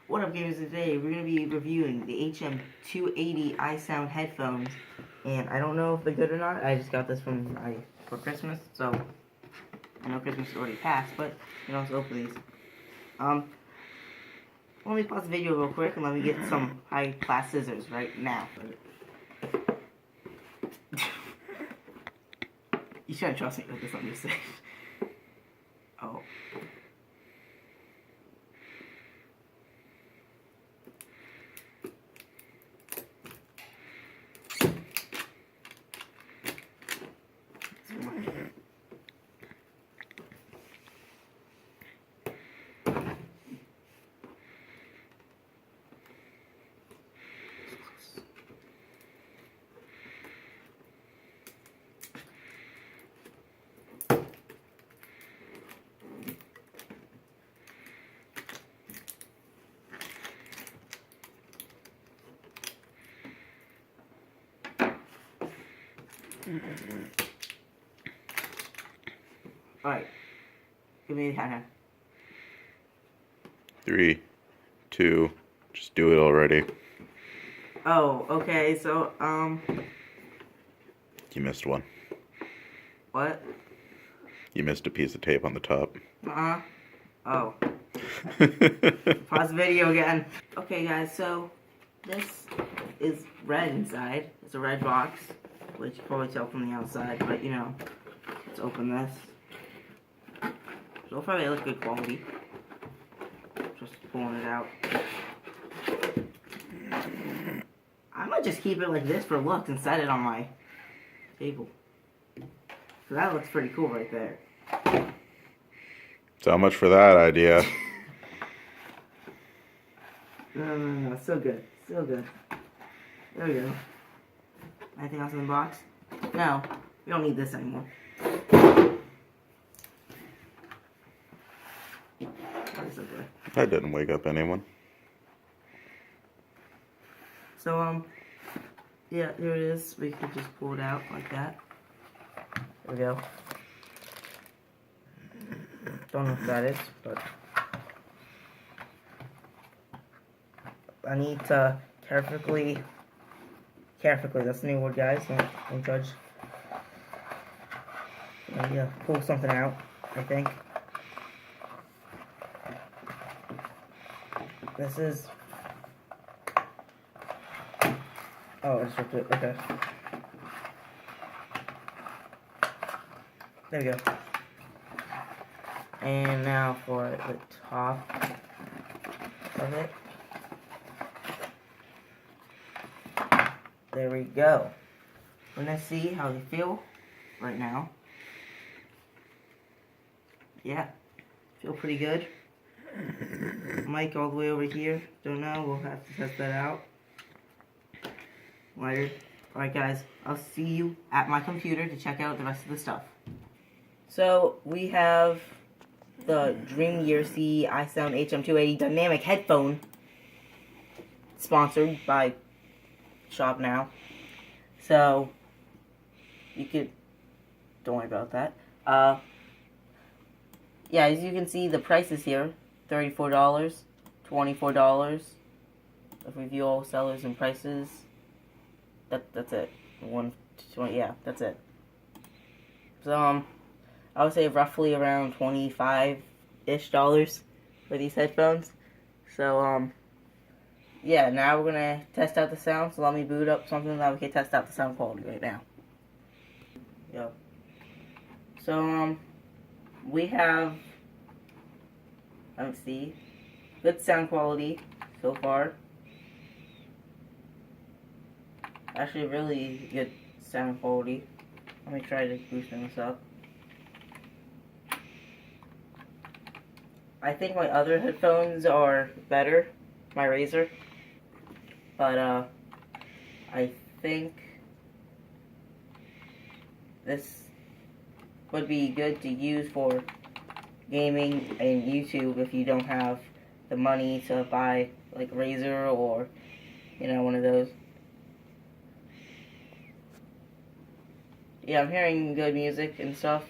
What up, gamers? Today we're going to be reviewing the HM280 iSound headphones, and I don't know if they're good or not. I just got this for Christmas, so I know Christmas is already passed, but you can also open these. Let me pause the video real quick and let me get some high-class scissors right now. You shouldn't trust me with this, I'm just saying. Oh. Alright. Give me the countdown. 3, 2, just do it already. Oh, okay, so, You missed one. what? You missed a piece of tape on the top. Oh. Pause the video again. Okay, guys, so this is red inside. It's a red box, which you can probably tell from the outside, but you know, let's open this. So far they look good quality. Just pulling it out. I might just keep it like this for looks and set it on my table. So that looks pretty cool right there. So much for that idea. No, still good. Still good. There we go. Anything else in the box? No, we don't need this anymore. That's okay. That didn't wake up anyone. So, yeah, here it is. We can just pull it out like that. There we go. Don't know what that is, but I need to carefully, that's the new word, guys, don't judge. Yeah, pull something out, I think. This is, oh, I just ripped it, okay. There we go. And now for the top of it. There we go. We're gonna see how they feel right now. Yeah, feel pretty good. Mic all the way over here. Don't know, we'll have to test that out later. Alright guys, I'll see you at my computer to check out the rest of the stuff. So, we have the Dream Gear C iSound HM280 dynamic headphone, sponsored by Shop Now. So, you could, don't worry about that. Yeah, as you can see, the prices here, $34, $24. If we view all sellers and prices, that's it. 120, yeah, that's it. So, I would say roughly around $25-ish for these headphones. So, yeah, now we're gonna test out the sound. So let me boot up something that we can test out the sound quality right now. Yep. So, we have, let me see, good sound quality so far. Actually, really good sound quality. Let me try to boost this up. I think my other headphones are better, my Razer, but I think this would be good to use for gaming and YouTube if you don't have the money to buy like Razer or, you know, one of those. Yeah, I'm hearing good music and stuff.